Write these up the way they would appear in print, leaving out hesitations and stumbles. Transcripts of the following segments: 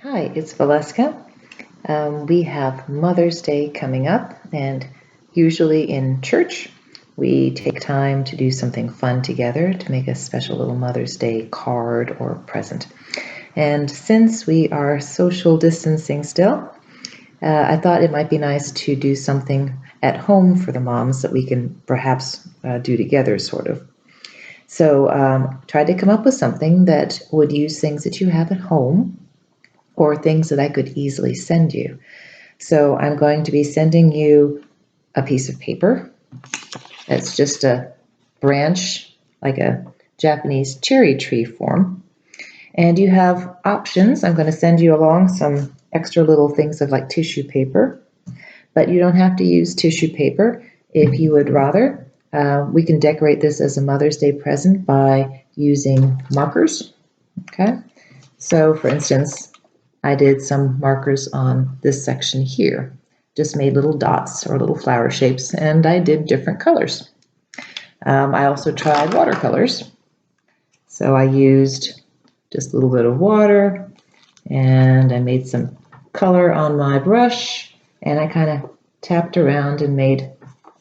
Hi, it's Valeska. We have Mother's Day coming up, and usually in church, we take time to do something fun together to make a special little Mother's Day card or present. And since we are social distancing still, I thought it might be nice to do something at home for the moms that we can perhaps do together, sort of. So, tried to come up with something that would use things that you have at home or things that I could easily send you. So I'm going to be sending you a piece of paper. That's just a branch, like a Japanese cherry tree form. And you have options. I'm going to send you along some extra little things of like tissue paper, but you don't have to use tissue paper. If you would rather, we can decorate this as a Mother's Day present by using markers. Okay. So for instance, I did some markers on this section here. Just made little dots or little flower shapes, and I did different colors. I also tried watercolors. So I used just a little bit of water, and I made some color on my brush, and I kind of tapped around and made,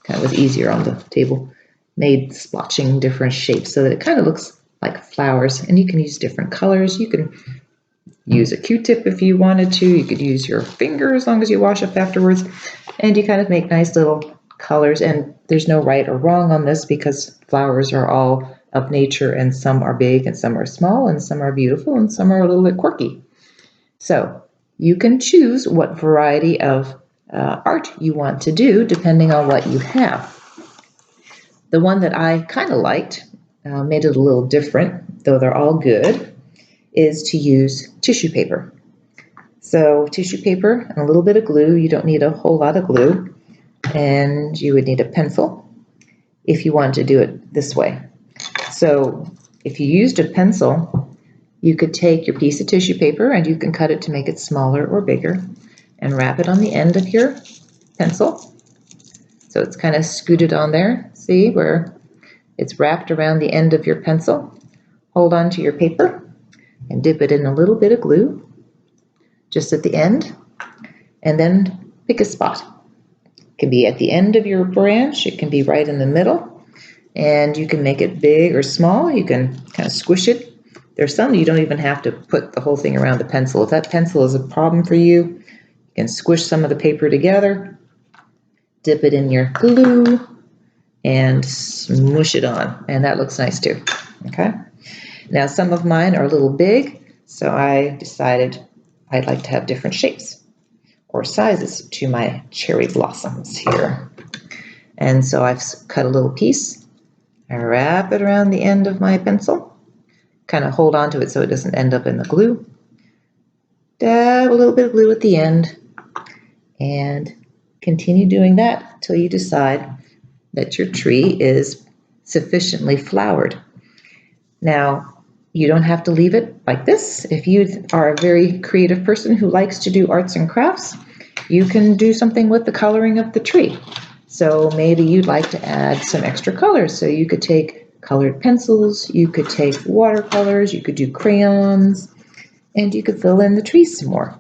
kind of was easier on the table, made splotching different shapes so that it kind of looks like flowers, and you can use different colors. You can use a Q-tip if you wanted to. You could use your finger as long as you wash up afterwards. And you kind of make nice little colors. And there's no right or wrong on this because flowers are all of nature, and some are big and some are small and some are beautiful and some are a little bit quirky. So you can choose what variety of art you want to do depending on what you have. The one that I kind of liked, made it a little different, though they're all good, is to use tissue paper. So tissue paper and a little bit of glue. You don't need a whole lot of glue. And you would need a pencil if you want to do it this way. So if you used a pencil, you could take your piece of tissue paper and you can cut it to make it smaller or bigger and wrap it on the end of your pencil. So it's kind of scooted on there. See where it's wrapped around the end of your pencil. Hold on to your paper and dip it in a little bit of glue just at the end, and then pick a spot. It can be at the end of your branch, it can be right in the middle, and you can make it big or small. You can kind of squish it. There's some you don't even have to put the whole thing around the pencil. If that pencil is a problem for you, you can squish some of the paper together, dip it in your glue, and smush it on, and that looks nice too. Okay. Now some of mine are a little big, so I decided I'd like to have different shapes or sizes to my cherry blossoms here. And so I've cut a little piece, I wrap it around the end of my pencil, kind of hold on to it so it doesn't end up in the glue, dab a little bit of glue at the end, and continue doing that until you decide that your tree is sufficiently flowered. Now, you don't have to leave it like this. If you are a very creative person who likes to do arts and crafts, you can do something with the coloring of the tree. So maybe you'd like to add some extra colors. So you could take colored pencils, you could take watercolors, you could do crayons, and you could fill in the tree some more.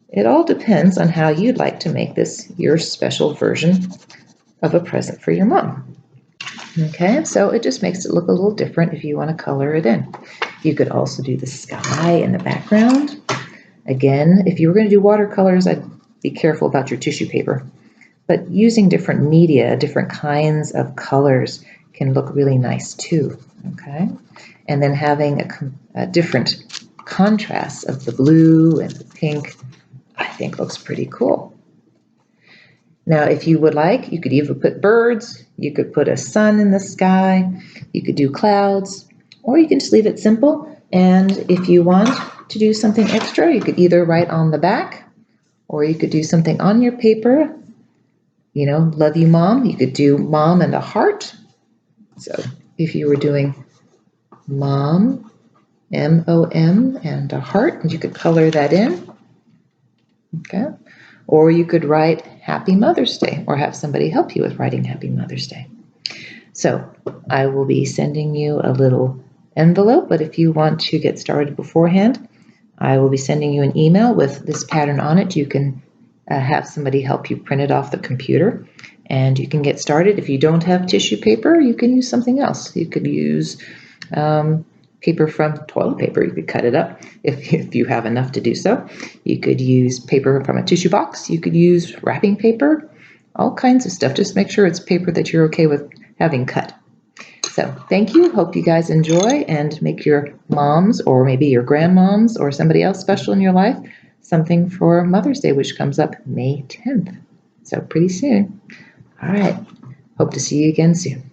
It all depends on how you'd like to make this your special version of a present for your mom. Okay, so it just makes it look a little different if you want to color it in. You could also do the sky in the background. Again, if you were going to do watercolors, I'd be careful about your tissue paper. But using different media, different kinds of colors can look really nice too. Okay, and then having a different contrast of the blue and the pink, I think looks pretty cool. Now, if you would like, you could either put birds, you could put a sun in the sky, you could do clouds, or you can just leave it simple. And if you want to do something extra, you could either write on the back, or you could do something on your paper. You know, love you, Mom. You could do Mom and a heart. So if you were doing Mom, M-O-M, and a heart, and you could color that in. Okay. Or you could write Happy Mother's Day, or have somebody help you with writing Happy Mother's Day. So I will be sending you a little envelope, but if you want to get started beforehand, I will be sending you an email with this pattern on it. You can have somebody help you print it off the computer, and you can get started. If you don't have tissue paper, you can use something else. You could use paper from toilet paper. You could cut it up if you have enough to do so. You could use paper from a tissue box. You could use wrapping paper, all kinds of stuff. Just make sure it's paper that you're okay with having cut. So thank you. Hope you guys enjoy and make your moms or maybe your grandmoms or somebody else special in your life something for Mother's Day, which comes up May 10th. So pretty soon. All right. Hope to see you again soon.